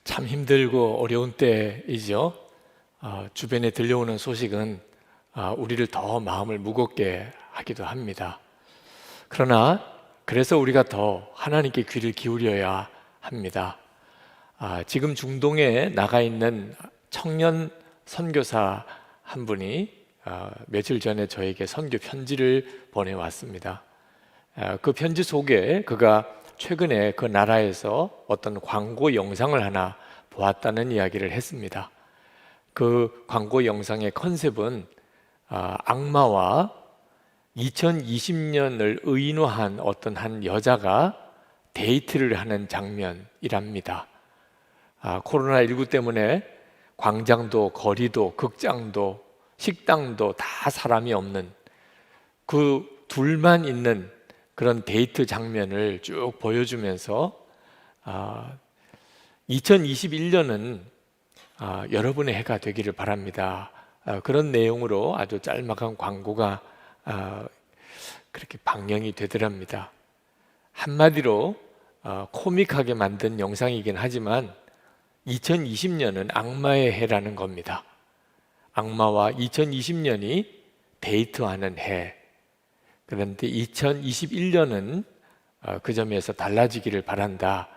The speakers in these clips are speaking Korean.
참 힘들고 어려운 때이죠. 주변에 들려오는 소식은 우리를 더 마음을 무겁게 하기도 합니다. 그러나 그래서 우리가 더 하나님께 귀를 기울여야 합니다. 지금 중동에 나가 있는 청년 선교사 한 분이 며칠 전에 저에게 선교 편지를 보내왔습니다. 그 편지 속에 그가 최근에 그 나라에서 어떤 광고 영상을 하나 보았다는 이야기를 했습니다. 그 광고 영상의 컨셉은 악마와 2020년을 의인화한 어떤 한 여자가 데이트를 하는 장면이랍니다. 코로나19 때문에 광장도 거리도 극장도 식당도 다 사람이 없는 그 둘만 있는 그런 데이트 장면을 쭉 보여주면서 2021년은 여러분의 해가 되기를 바랍니다. 그런 내용으로 아주 짤막한 광고가 그렇게 방영이 되더랍니다. 한마디로 코믹하게 만든 영상이긴 하지만 2020년은 악마의 해라는 겁니다. 악마와 2020년이 데이트하는 해. 그런데 2021년은 그 점에서 달라지기를 바란다.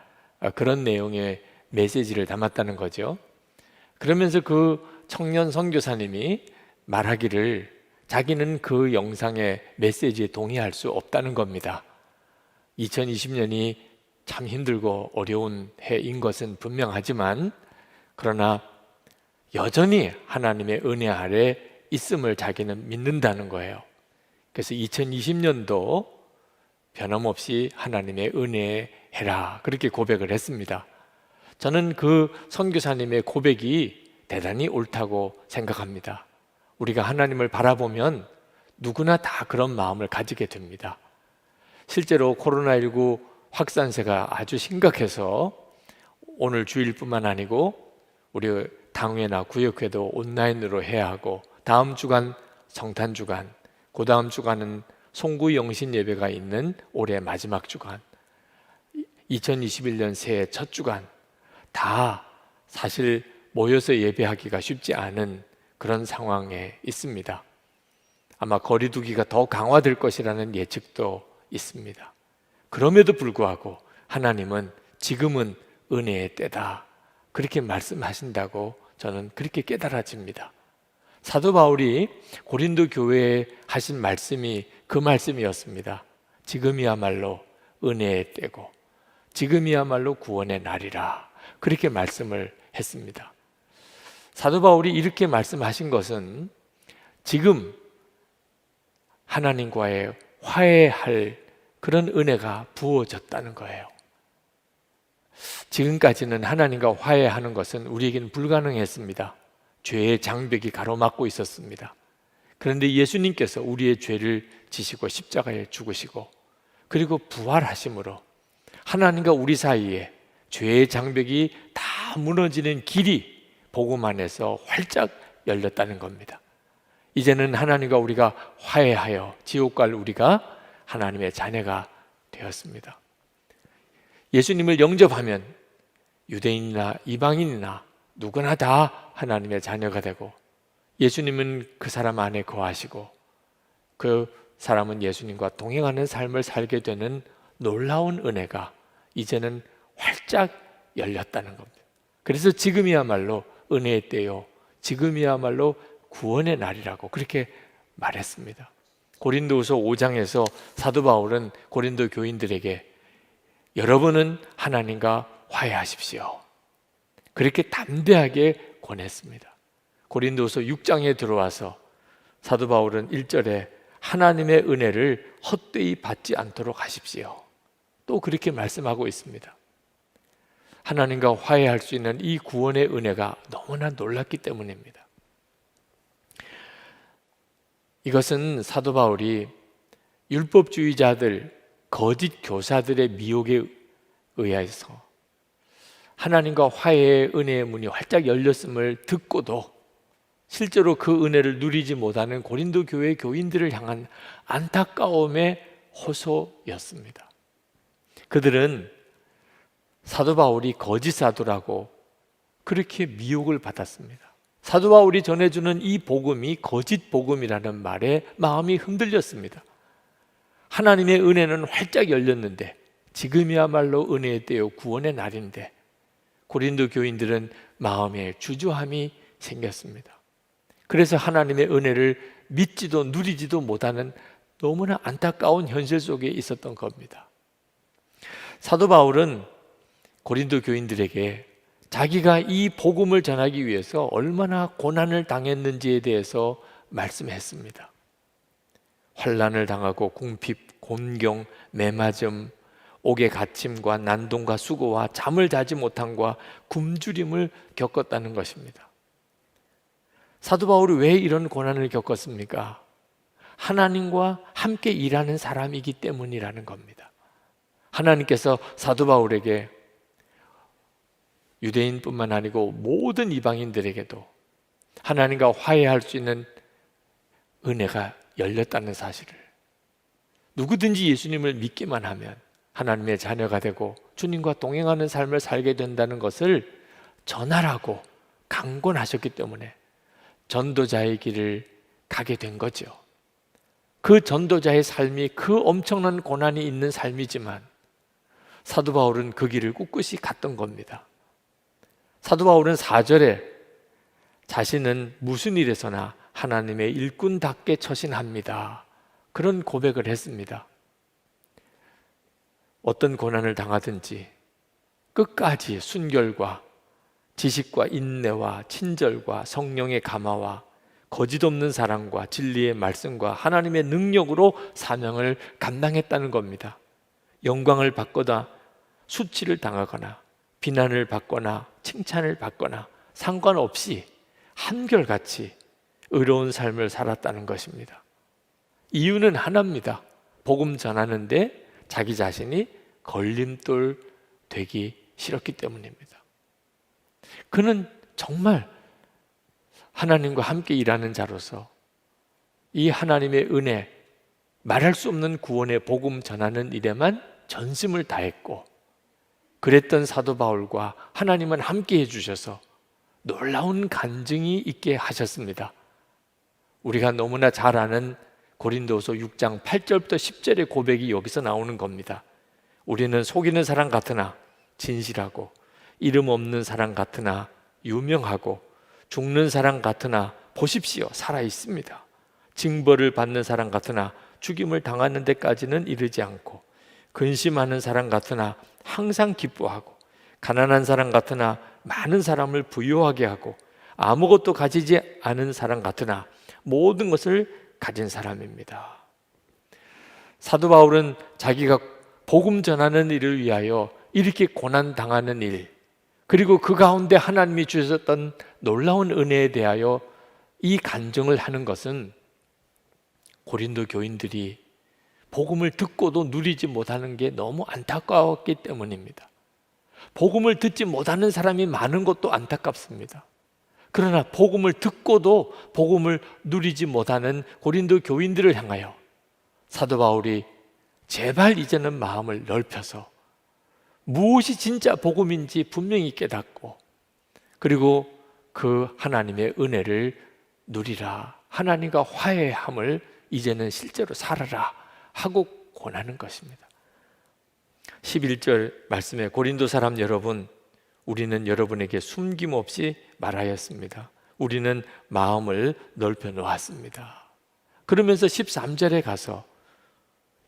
그런 내용의 메시지를 담았다는 거죠. 그러면서 그 청년 선교사님이 말하기를 자기는 그 영상의 메시지에 동의할 수 없다는 겁니다. 2020년이 참 힘들고 어려운 해인 것은 분명하지만 그러나 여전히 하나님의 은혜 아래 있음을 자기는 믿는다는 거예요. 그래서 2020년도 변함없이 하나님의 은혜의 해라 그렇게 고백을 했습니다. 저는 그 선교사님의 고백이 대단히 옳다고 생각합니다. 우리가 하나님을 바라보면 누구나 다 그런 마음을 가지게 됩니다. 실제로 코로나19 확산세가 아주 심각해서 오늘 주일뿐만 아니고 우리 당회나 구역회도 온라인으로 해야 하고 다음 주간 성탄주간, 그 다음 주간은 송구 영신 예배가 있는 올해 마지막 주간, 2021년 새해 첫 주간 다 사실 모여서 예배하기가 쉽지 않은 그런 상황에 있습니다. 아마 거리두기가 더 강화될 것이라는 예측도 있습니다. 그럼에도 불구하고 하나님은 지금은 은혜의 때다 그렇게 말씀하신다고 저는 그렇게 깨달아집니다. 사도 바울이 고린도 교회에 하신 말씀이 그 말씀이었습니다. 지금이야말로 은혜의 때고 지금이야말로 구원의 날이라 그렇게 말씀을 했습니다. 사도 바울이 이렇게 말씀하신 것은 지금 하나님과의 화해할 그런 은혜가 부어졌다는 거예요. 지금까지는 하나님과 화해하는 것은 우리에게는 불가능했습니다. 죄의 장벽이 가로막고 있었습니다. 그런데 예수님께서 우리의 죄를 지시고 십자가에 죽으시고 그리고 부활하심으로 하나님과 우리 사이에 죄의 장벽이 다 무너지는 길이 복음 안에서 활짝 열렸다는 겁니다. 이제는 하나님과 우리가 화해하여 지옥 갈 우리가 하나님의 자녀가 되었습니다. 예수님을 영접하면 유대인이나 이방인이나 누구나 다 하나님의 자녀가 되고 예수님은 그 사람 안에 거하시고 그 사람은 예수님과 동행하는 삶을 살게 되는 놀라운 은혜가 이제는 활짝 열렸다는 겁니다. 그래서 지금이야말로 은혜의 때요 지금이야말로 구원의 날이라고 그렇게 말했습니다. 고린도후서 5장에서 사도 바울은 고린도 교인들에게 여러분은 하나님과 화해하십시오 그렇게 담대하게 권했습니다. 고린도후서 6장에 들어와서 사도 바울은 1절에 하나님의 은혜를 헛되이 받지 않도록 하십시오 또 그렇게 말씀하고 있습니다. 하나님과 화해할 수 있는 이 구원의 은혜가 너무나 놀랍기 때문입니다. 이것은 사도 바울이 율법주의자들, 거짓 교사들의 미혹에 의해서 하나님과 화해의 은혜의 문이 활짝 열렸음을 듣고도 실제로 그 은혜를 누리지 못하는 고린도 교회 교인들을 향한 안타까움의 호소였습니다. 그들은 사도 바울이 거짓 사도라고 그렇게 미혹을 받았습니다. 사도 바울이 전해주는 이 복음이 거짓 복음이라는 말에 마음이 흔들렸습니다. 하나님의 은혜는 활짝 열렸는데 지금이야말로 은혜의 때요 구원의 날인데 고린도 교인들은 마음에 주저함이 생겼습니다. 그래서 하나님의 은혜를 믿지도 누리지도 못하는 너무나 안타까운 현실 속에 있었던 겁니다. 사도 바울은 고린도 교인들에게 자기가 이 복음을 전하기 위해서 얼마나 고난을 당했는지에 대해서 말씀했습니다. 환난을 당하고 궁핍, 곤경, 매맞음, 옥에 갇힘과 난동과 수고와 잠을 자지 못함과 굶주림을 겪었다는 것입니다. 사도 바울이 왜 이런 고난을 겪었습니까? 하나님과 함께 일하는 사람이기 때문이라는 겁니다. 하나님께서 사도 바울에게 유대인뿐만 아니고 모든 이방인들에게도 하나님과 화해할 수 있는 은혜가 열렸다는 사실을, 누구든지 예수님을 믿기만 하면 하나님의 자녀가 되고 주님과 동행하는 삶을 살게 된다는 것을 전하라고 강권하셨기 때문에 전도자의 길을 가게 된 거죠. 그 전도자의 삶이 그 엄청난 고난이 있는 삶이지만 사도 바울은 그 길을 꿋꿋이 갔던 겁니다. 사도 바울은 4절에 자신은 무슨 일에서나 하나님의 일꾼답게 처신합니다, 그런 고백을 했습니다. 어떤 고난을 당하든지 끝까지 순결과 지식과 인내와 친절과 성령의 감화와 거짓 없는 사랑과 진리의 말씀과 하나님의 능력으로 사명을 감당했다는 겁니다. 영광을 받거나 수치를 당하거나 비난을 받거나 칭찬을 받거나 상관없이 한결같이 의로운 삶을 살았다는 것입니다. 이유는 하나입니다. 복음 전하는데 자기 자신이 걸림돌 되기 싫었기 때문입니다. 그는 정말 하나님과 함께 일하는 자로서 이 하나님의 은혜, 말할 수 없는 구원의 복음 전하는 일에만 전심을 다했고, 그랬던 사도 바울과 하나님은 함께 해주셔서 놀라운 간증이 있게 하셨습니다. 우리가 너무나 잘 아는 고린도서 6장 8절부터 10절의 고백이 여기서 나오는 겁니다. 우리는 속이는 사람 같으나 진실하고, 이름 없는 사람 같으나 유명하고, 죽는 사람 같으나 보십시오, 살아 있습니다. 징벌을 받는 사람 같으나 죽임을 당하는 데까지는 이르지 않고, 근심하는 사람 같으나 항상 기뻐하고, 가난한 사람 같으나 많은 사람을 부유하게 하고, 아무것도 가지지 않은 사람 같으나 모든 것을 가진 사람입니다. 사도 바울은 자기가 복음 전하는 일을 위하여 이렇게 고난 당하는 일, 그리고 그 가운데 하나님이 주셨던 놀라운 은혜에 대하여 이 간증을 하는 것은 고린도 교인들이 복음을 듣고도 누리지 못하는 게 너무 안타까웠기 때문입니다. 복음을 듣지 못하는 사람이 많은 것도 안타깝습니다. 그러나 복음을 듣고도 복음을 누리지 못하는 고린도 교인들을 향하여 사도 바울이 제발 이제는 마음을 넓혀서 무엇이 진짜 복음인지 분명히 깨닫고, 그리고 그 하나님의 은혜를 누리라, 하나님과 화해함을 이제는 실제로 살아라 하고 권하는 것입니다. 11절 말씀에 고린도 사람 여러분, 우리는 여러분에게 숨김없이 말하였습니다. 우리는 마음을 넓혀 놓았습니다. 그러면서 13절에 가서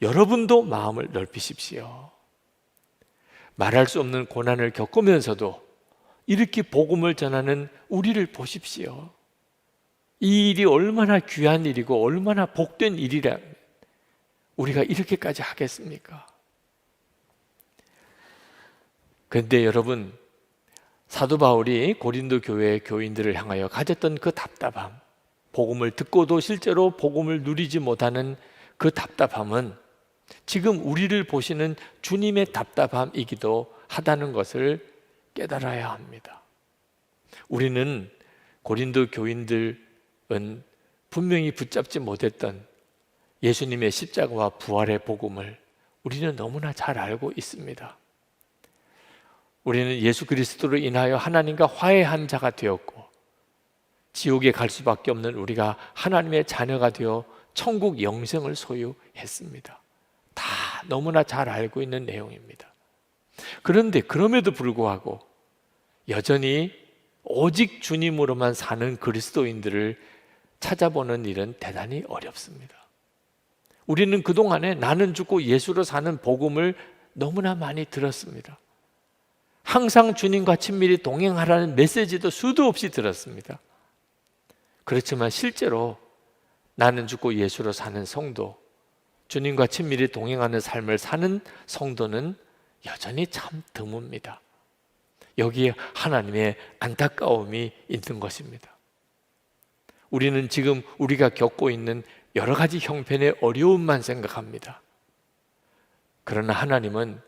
여러분도 마음을 넓히십시오. 말할 수 없는 고난을 겪으면서도 이렇게 복음을 전하는 우리를 보십시오. 이 일이 얼마나 귀한 일이고 얼마나 복된 일이라 우리가 이렇게까지 하겠습니까? 그런데 여러분, 사도 바울이 고린도 교회의 교인들을 향하여 가졌던 그 답답함, 복음을 듣고도 실제로 복음을 누리지 못하는 그 답답함은 지금 우리를 보시는 주님의 답답함이기도 하다는 것을 깨달아야 합니다. 우리는 고린도 교인들은 분명히 붙잡지 못했던 예수님의 십자가와 부활의 복음을 우리는 너무나 잘 알고 있습니다. 우리는 예수 그리스도로 인하여 하나님과 화해한 자가 되었고 지옥에 갈 수밖에 없는 우리가 하나님의 자녀가 되어 천국 영생을 소유했습니다. 다 너무나 잘 알고 있는 내용입니다. 그런데 그럼에도 불구하고 여전히 오직 주님으로만 사는 그리스도인들을 찾아보는 일은 대단히 어렵습니다. 우리는 그동안에 나는 죽고 예수로 사는 복음을 너무나 많이 들었습니다. 항상 주님과 친밀히 동행하라는 메시지도 수도 없이 들었습니다. 그렇지만 실제로 나는 죽고 예수로 사는 성도, 주님과 친밀히 동행하는 삶을 사는 성도는 여전히 참 드뭅니다. 여기에 하나님의 안타까움이 있는 것입니다. 우리는 지금 우리가 겪고 있는 여러 가지 형편의 어려움만 생각합니다. 그러나 하나님은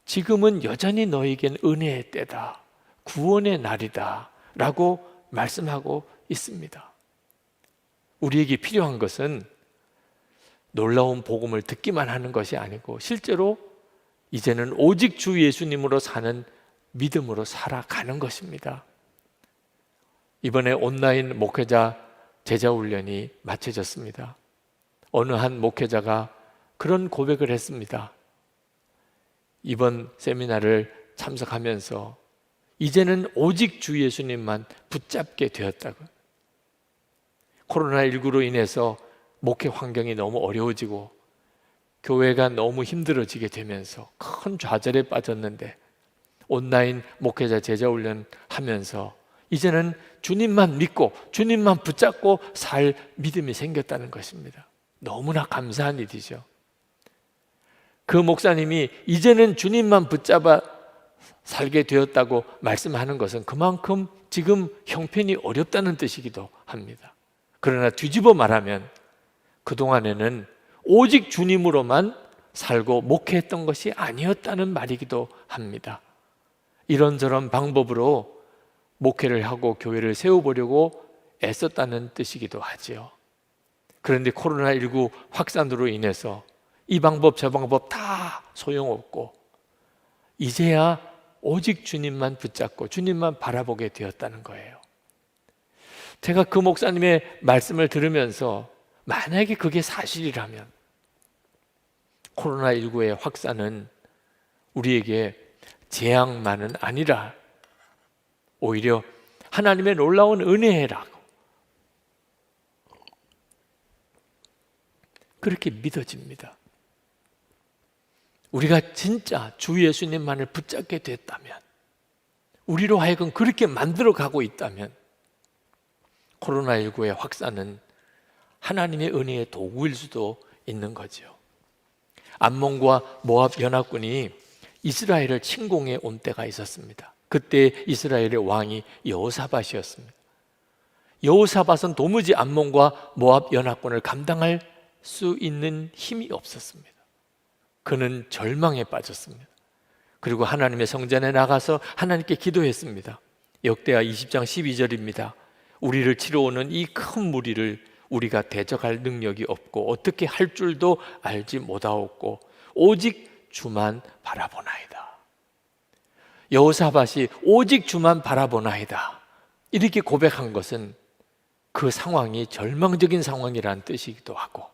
지금은 여전히 너에겐 은혜의 때다, 구원의 날이다 라고 말씀하고 있습니다. 우리에게 필요한 것은 놀라운 복음을 듣기만 하는 것이 아니고 실제로 이제는 오직 주 예수님으로 사는 믿음으로 살아가는 것입니다. 이번에 온라인 목회자 제자훈련이 마쳐졌습니다. 어느 한 목회자가 그런 고백을 했습니다. 이번 세미나를 참석하면서 이제는 오직 주 예수님만 붙잡게 되었다고. 코로나19로 인해서 목회 환경이 너무 어려워지고 교회가 너무 힘들어지게 되면서 큰 좌절에 빠졌는데 온라인 목회자 제자훈련 하면서 이제는 주님만 믿고 주님만 붙잡고 살 믿음이 생겼다는 것입니다. 너무나 감사한 일이죠. 그 목사님이 이제는 주님만 붙잡아 살게 되었다고 말씀하는 것은 그만큼 지금 형편이 어렵다는 뜻이기도 합니다. 그러나 뒤집어 말하면 그동안에는 오직 주님으로만 살고 목회했던 것이 아니었다는 말이기도 합니다. 이런저런 방법으로 목회를 하고 교회를 세워보려고 애썼다는 뜻이기도 하지요. 그런데 코로나19 확산으로 인해서 이 방법 저 방법 다 소용없고 이제야 오직 주님만 붙잡고 주님만 바라보게 되었다는 거예요. 제가 그 목사님의 말씀을 들으면서 만약에 그게 사실이라면 코로나19의 확산은 우리에게 재앙만은 아니라 오히려 하나님의 놀라운 은혜라고 그렇게 믿어집니다. 우리가 진짜 주 예수님만을 붙잡게 됐다면, 우리로 하여금 그렇게 만들어가고 있다면 코로나19의 확산은 하나님의 은혜의 도구일 수도 있는 거죠. 암몬과 모압 연합군이 이스라엘을 침공해 온 때가 있었습니다. 그때 이스라엘의 왕이 여호사밧이었습니다. 여호사밧은 도무지 암몬과 모압 연합군을 감당할 수 있는 힘이 없었습니다. 그는 절망에 빠졌습니다. 그리고 하나님의 성전에 나가서 하나님께 기도했습니다. 역대하 20장 12절입니다. 우리를 치러 오는 이 큰 무리를 우리가 대적할 능력이 없고 어떻게 할 줄도 알지 못하옵고 오직 주만 바라보나이다. 여호사밧이 오직 주만 바라보나이다 이렇게 고백한 것은 그 상황이 절망적인 상황이라는 뜻이기도 하고,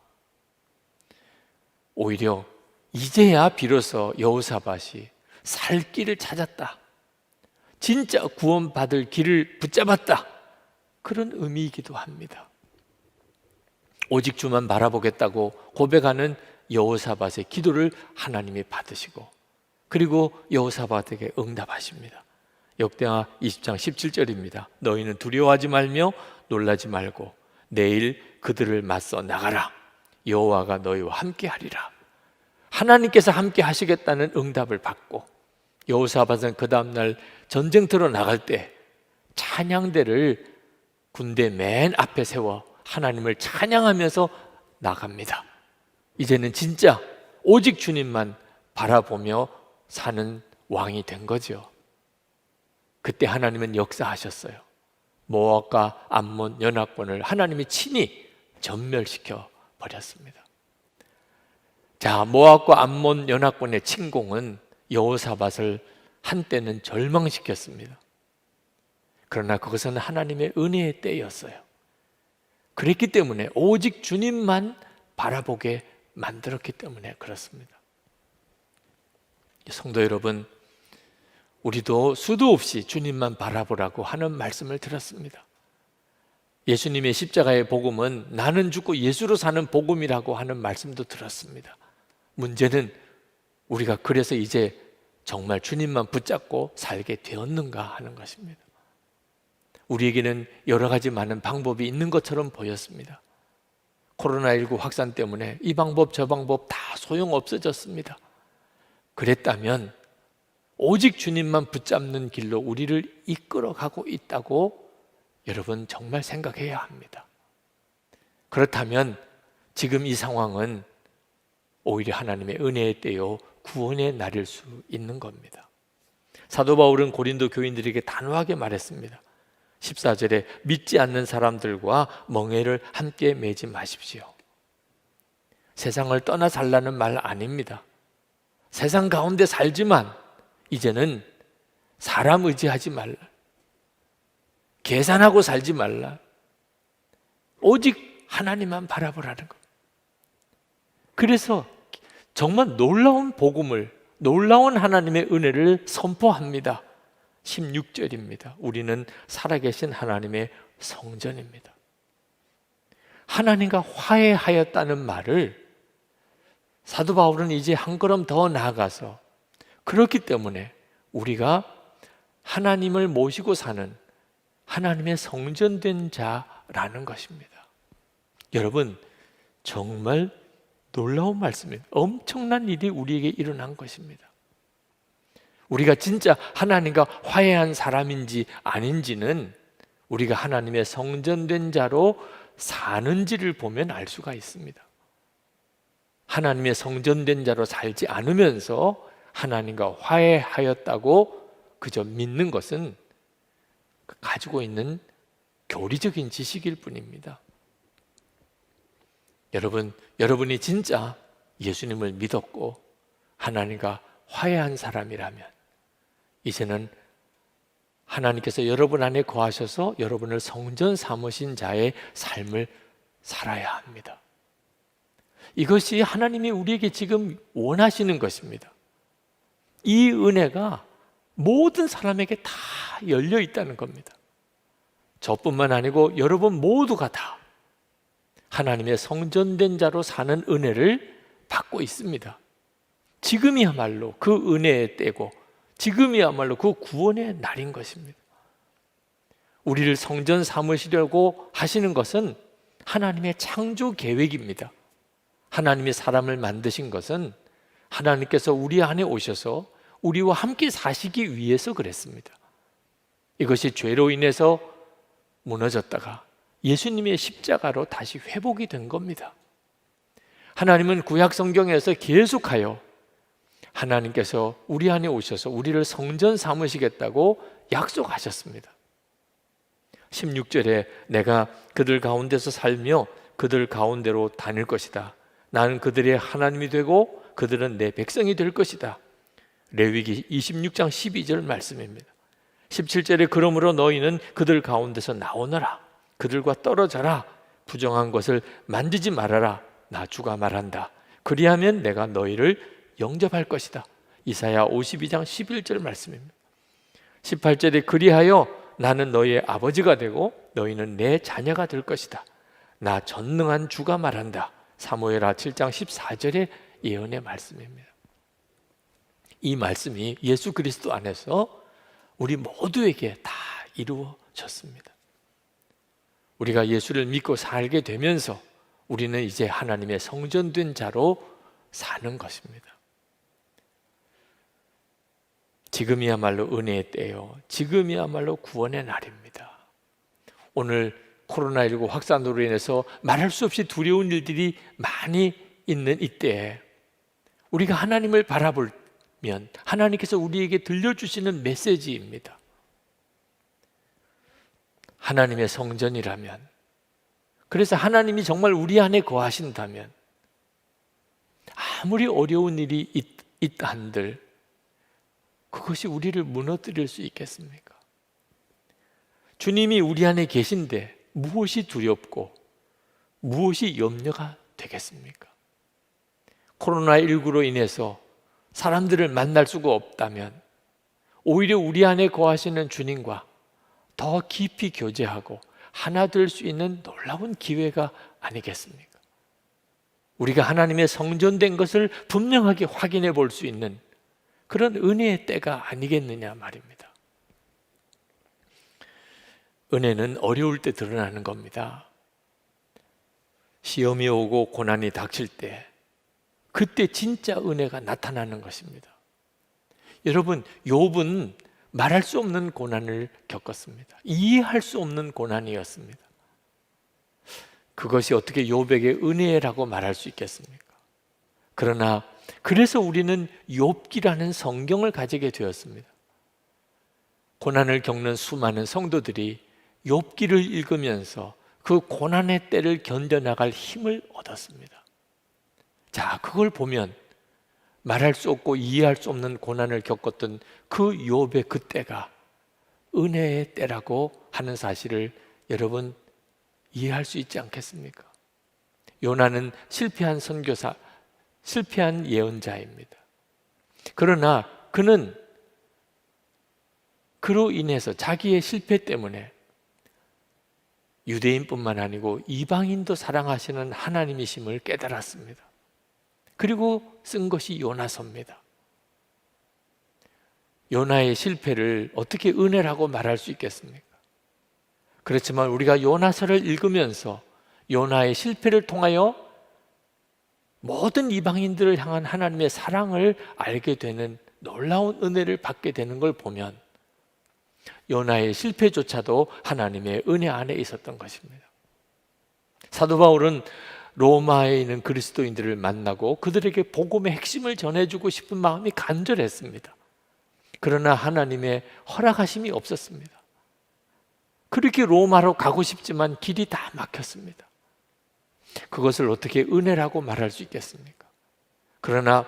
오히려 이제야 비로소 여호사밧이 살 길을 찾았다, 진짜 구원받을 길을 붙잡았다, 그런 의미이기도 합니다. 오직 주만 바라보겠다고 고백하는 여호사밧의 기도를 하나님이 받으시고 그리고 여호사밧에게 응답하십니다. 역대하 20장 17절입니다. 너희는 두려워하지 말며 놀라지 말고 내일 그들을 맞서 나가라. 여호와가 너희와 함께 하리라. 하나님께서 함께 하시겠다는 응답을 받고 여호사밧은 그 다음날 전쟁터로 나갈 때 찬양대를 군대 맨 앞에 세워 하나님을 찬양하면서 나갑니다. 이제는 진짜 오직 주님만 바라보며 사는 왕이 된 거죠. 그때 하나님은 역사하셨어요. 모압과 암몬 연합군을 하나님이 친히 전멸시켜 버렸습니다. 자, 모압과 암몬 연합군의 침공은 여호사밧을 한때는 절망시켰습니다. 그러나 그것은 하나님의 은혜의 때였어요. 그랬기 때문에 오직 주님만 바라보게 만들었기 때문에 그렇습니다. 성도 여러분, 우리도 수도 없이 주님만 바라보라고 하는 말씀을 들었습니다. 예수님의 십자가의 복음은 나는 죽고 예수로 사는 복음이라고 하는 말씀도 들었습니다. 문제는 우리가 그래서 이제 정말 주님만 붙잡고 살게 되었는가 하는 것입니다. 우리에게는 여러 가지 많은 방법이 있는 것처럼 보였습니다. 코로나19 확산 때문에 이 방법 저 방법 다 소용없어졌습니다. 그랬다면 오직 주님만 붙잡는 길로 우리를 이끌어가고 있다고 여러분 정말 생각해야 합니다. 그렇다면 지금 이 상황은 오히려 하나님의 은혜의 때요 구원의 날일 수 있는 겁니다. 사도 바울은 고린도 교인들에게 단호하게 말했습니다. 14절에 믿지 않는 사람들과 멍에를 함께 매지 마십시오. 세상을 떠나 살라는 말 아닙니다. 세상 가운데 살지만 이제는 사람 의지하지 말라. 계산하고 살지 말라. 오직 하나님만 바라보라는 것. 그래서 정말 놀라운 복음을, 놀라운 하나님의 은혜를 선포합니다. 16절입니다. 우리는 살아계신 하나님의 성전입니다. 하나님과 화해하였다는 말을 사도 바울은 이제 한 걸음 더 나아가서 그렇기 때문에 우리가 하나님을 모시고 사는 하나님의 성전된 자라는 것입니다. 여러분, 정말 놀라운 말씀입니다. 엄청난 일이 우리에게 일어난 것입니다. 우리가 진짜 하나님과 화해한 사람인지 아닌지는 우리가 하나님의 성전된 자로 사는지를 보면 알 수가 있습니다. 하나님의 성전된 자로 살지 않으면서 하나님과 화해하였다고 그저 믿는 것은 가지고 있는 교리적인 지식일 뿐입니다. 여러분이 진짜 예수님을 믿었고 하나님과 화해한 사람이라면 이제는 하나님께서 여러분 안에 거하셔서 여러분을 성전 삼으신 자의 삶을 살아야 합니다. 이것이 하나님이 우리에게 지금 원하시는 것입니다. 이 은혜가 모든 사람에게 다 열려 있다는 겁니다. 저뿐만 아니고 여러분 모두가 다 하나님의 성전된 자로 사는 은혜를 받고 있습니다. 지금이야말로 그 은혜의 때고 지금이야말로 그 구원의 날인 것입니다. 우리를 성전 삼으시려고 하시는 것은 하나님의 창조 계획입니다. 하나님이 사람을 만드신 것은 하나님께서 우리 안에 오셔서 우리와 함께 사시기 위해서 그랬습니다. 이것이 죄로 인해서 무너졌다가 예수님의 십자가로 다시 회복이 된 겁니다. 하나님은 구약 성경에서 계속하여 하나님께서 우리 안에 오셔서 우리를 성전 삼으시겠다고 약속하셨습니다. 16절에 내가 그들 가운데서 살며 그들 가운데로 다닐 것이다. 나는 그들의 하나님이 되고 그들은 내 백성이 될 것이다. 레위기 26장 12절 말씀입니다. 17절에 그러므로 너희는 그들 가운데서 나오너라. 그들과 떨어져라. 부정한 것을 만지지 말아라. 나 주가 말한다. 그리하면 내가 너희를 영접할 것이다. 이사야 52장 11절 말씀입니다. 18절에 그리하여 나는 너희의 아버지가 되고 너희는 내 자녀가 될 것이다. 나 전능한 주가 말한다. 사무엘하 7장 14절의 예언의 말씀입니다. 이 말씀이 예수 그리스도 안에서 우리 모두에게 다 이루어졌습니다. 우리가 예수를 믿고 살게 되면서 우리는 이제 하나님의 성전된 자로 사는 것입니다. 지금이야말로 은혜의 때요. 지금이야말로 구원의 날입니다. 오늘 코로나19 확산으로 인해서 말할 수 없이 두려운 일들이 많이 있는 이때에 우리가 하나님을 바라보면 하나님께서 우리에게 들려주시는 메시지입니다. 하나님의 성전이라면, 그래서 하나님이 정말 우리 안에 거하신다면 아무리 어려운 일이 있다 한들 그것이 우리를 무너뜨릴 수 있겠습니까? 주님이 우리 안에 계신데 무엇이 두렵고 무엇이 염려가 되겠습니까? 코로나19로 인해서 사람들을 만날 수가 없다면 오히려 우리 안에 거하시는 주님과 더 깊이 교제하고 하나 될 수 있는 놀라운 기회가 아니겠습니까? 우리가 하나님의 성전된 것을 분명하게 확인해 볼 수 있는 그런 은혜의 때가 아니겠느냐 말입니다. 은혜는 어려울 때 드러나는 겁니다. 시험이 오고 고난이 닥칠 때, 그때 진짜 은혜가 나타나는 것입니다. 여러분, 욥은 말할 수 없는 고난을 겪었습니다. 이해할 수 없는 고난이었습니다. 그것이 어떻게 욥에게 은혜라고 말할 수 있겠습니까? 그러나 그래서 우리는 욥기라는 성경을 가지게 되었습니다. 고난을 겪는 수많은 성도들이 욥기를 읽으면서 그 고난의 때를 견뎌나갈 힘을 얻었습니다. 자, 그걸 보면 말할 수 없고 이해할 수 없는 고난을 겪었던 그 욥의 그 때가 은혜의 때라고 하는 사실을 여러분 이해할 수 있지 않겠습니까? 요나는 실패한 선교사, 실패한 예언자입니다. 그러나 그는 그로 인해서 자기의 실패 때문에 유대인뿐만 아니고 이방인도 사랑하시는 하나님이심을 깨달았습니다. 그리고 쓴 것이 요나서입니다. 요나의 실패를 어떻게 은혜라고 말할 수 있겠습니까? 그렇지만 우리가 요나서를 읽으면서 요나의 실패를 통하여 모든 이방인들을 향한 하나님의 사랑을 알게 되는 놀라운 은혜를 받게 되는 걸 보면 요나의 실패조차도 하나님의 은혜 안에 있었던 것입니다. 사도 바울은 로마에 있는 그리스도인들을 만나고 그들에게 복음의 핵심을 전해주고 싶은 마음이 간절했습니다. 그러나 하나님의 허락하심이 없었습니다. 그렇게 로마로 가고 싶지만 길이 다 막혔습니다. 그것을 어떻게 은혜라고 말할 수 있겠습니까? 그러나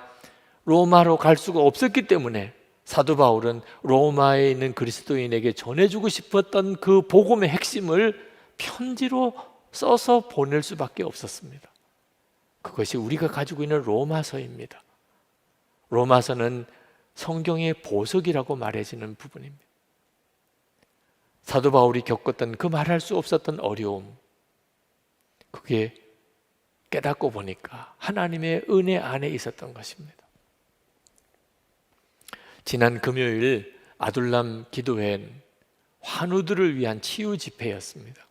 로마로 갈 수가 없었기 때문에 사도 바울은 로마에 있는 그리스도인에게 전해주고 싶었던 그 복음의 핵심을 편지로 써서 보낼 수밖에 없었습니다. 그것이 우리가 가지고 있는 로마서입니다. 로마서는 성경의 보석이라고 말해지는 부분입니다. 사도 바울이 겪었던 그 말할 수 없었던 어려움, 그게 깨닫고 보니까 하나님의 은혜 안에 있었던 것입니다. 지난 금요일 아둘람 기도회는 환우들을 위한 치유 집회였습니다.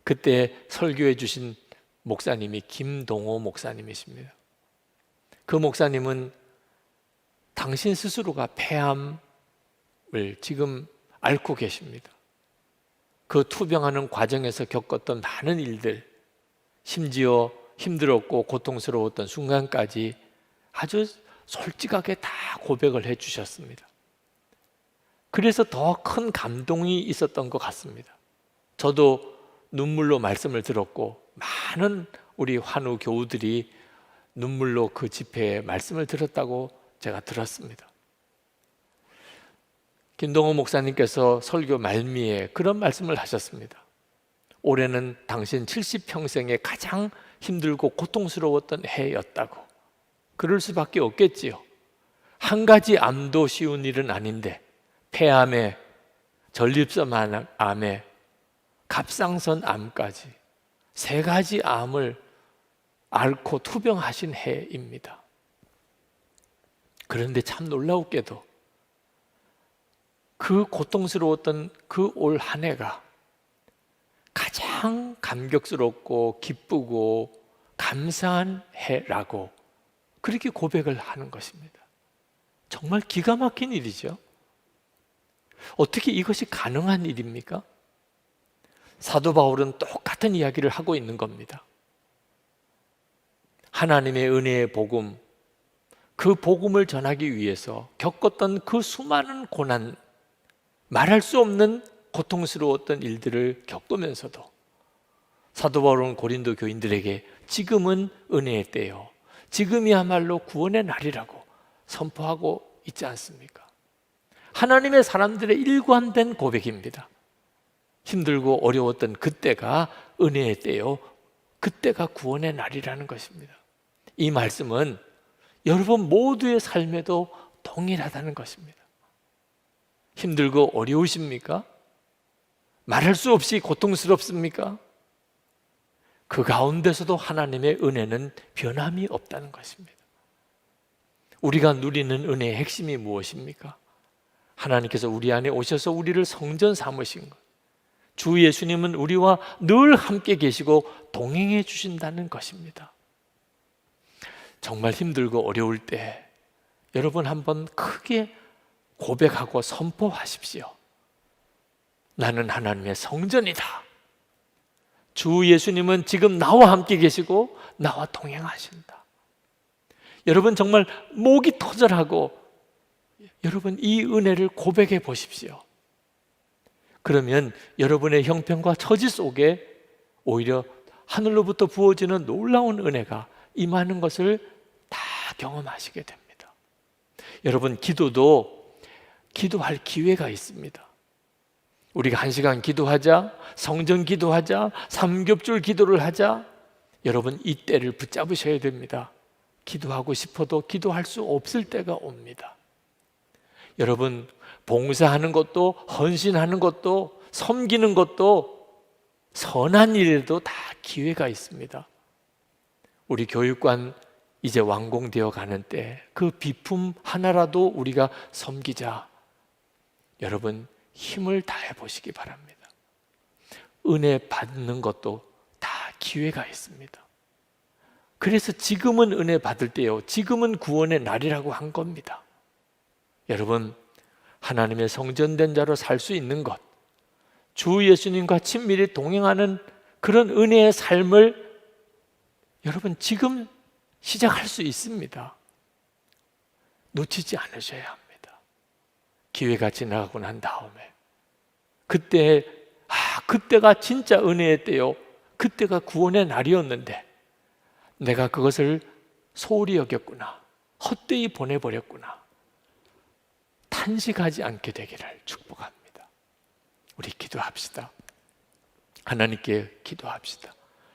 그때 설교해 주신 목사님이 김동호 목사님이십니다. 그 목사님은 당신 스스로가 폐암을 지금 앓고 계십니다. 그 투병하는 과정에서 겪었던 많은 일들, 심지어 힘들었고 고통스러웠던 순간까지 아주 솔직하게 다 고백을 해 주셨습니다. 그래서 더 큰 감동이 있었던 것 같습니다. 저도 눈물로 말씀을 들었고 많은 우리 환우 교우들이 눈물로 그 집회에 말씀을 들었다고 제가 들었습니다. 김동호 목사님께서 설교 말미에 그런 말씀을 하셨습니다. 올해는 당신 70평생에 가장 힘들고 고통스러웠던 해였다고. 그럴 수밖에 없겠지요. 한 가지 암도 쉬운 일은 아닌데 폐암에 전립선 암에 갑상선 암까지 3가지 암을 앓고 투병하신 해입니다. 그런데 참 놀라웠게도 그 고통스러웠던 그 올 한 해가 가장 감격스럽고 기쁘고 감사한 해라고 그렇게 고백을 하는 것입니다. 정말 기가 막힌 일이죠. 어떻게 이것이 가능한 일입니까? 사도 바울은 똑같은 이야기를 하고 있는 겁니다. 하나님의 은혜의 복음, 그 복음을 전하기 위해서 겪었던 그 수많은 고난, 말할 수 없는 고통스러웠던 일들을 겪으면서도 사도 바울은 고린도 교인들에게 지금은 은혜의 때요, 지금이야말로 구원의 날이라고 선포하고 있지 않습니까? 하나님의 사람들의 일관된 고백입니다. 힘들고 어려웠던 그때가 은혜의 때요, 그때가 구원의 날이라는 것입니다. 이 말씀은 여러분 모두의 삶에도 동일하다는 것입니다. 힘들고 어려우십니까? 말할 수 없이 고통스럽습니까? 그 가운데서도 하나님의 은혜는 변함이 없다는 것입니다. 우리가 누리는 은혜의 핵심이 무엇입니까? 하나님께서 우리 안에 오셔서 우리를 성전 삼으신 것, 주 예수님은 우리와 늘 함께 계시고 동행해 주신다는 것입니다. 정말 힘들고 어려울 때 여러분 한번 크게 고백하고 선포하십시오. 나는 하나님의 성전이다. 주 예수님은 지금 나와 함께 계시고 나와 동행하신다. 여러분 정말 목이 터져라고 여러분 이 은혜를 고백해 보십시오. 그러면 여러분의 형편과 처지 속에 오히려 하늘로부터 부어지는 놀라운 은혜가 임하는 것을 다 경험하시게 됩니다. 여러분 기도도 기도할 기회가 있습니다. 우리가 1시간 기도하자, 성전 기도하자, 삼겹줄 기도를 하자, 여러분 이 때를 붙잡으셔야 됩니다. 기도하고 싶어도 기도할 수 없을 때가 옵니다. 여러분 봉사하는 것도, 헌신하는 것도, 섬기는 것도, 선한 일에도 다 기회가 있습니다. 우리 교육관 이제 완공되어 가는 때 그 비품 하나라도 우리가 섬기자. 여러분 힘을 다해 보시기 바랍니다. 은혜 받는 것도 다 기회가 있습니다. 그래서 지금은 은혜 받을 때요, 지금은 구원의 날이라고 한 겁니다. 여러분 하나님의 성전된 자로 살 수 있는 것, 주 예수님과 친밀히 동행하는 그런 은혜의 삶을 여러분 지금 시작할 수 있습니다. 놓치지 않으셔야 합니다. 기회가 지나가고 난 다음에 그때가 진짜 은혜의 때요, 그때가 구원의 날이었는데 내가 그것을 소홀히 여겼구나, 헛되이 보내버렸구나, 탄식하지 않게 되기를 축복합니다. 우리 기도합시다. 하나님께 기도합시다.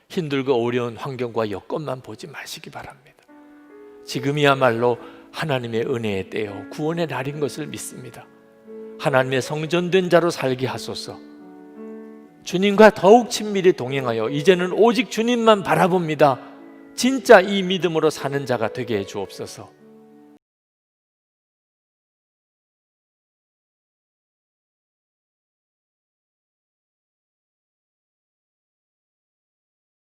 힘들고 어려운 환경과 여건만 보지 마시기 바랍니다. 지금이야말로 하나님의 은혜의 때요, 구원의 날인 것을 믿습니다. 하나님의 성전된 자로 살게 하소서. 주님과 더욱 친밀히 동행하여 이제는 오직 주님만 바라봅니다. 진짜 이 믿음으로 사는 자가 되게 해 주옵소서.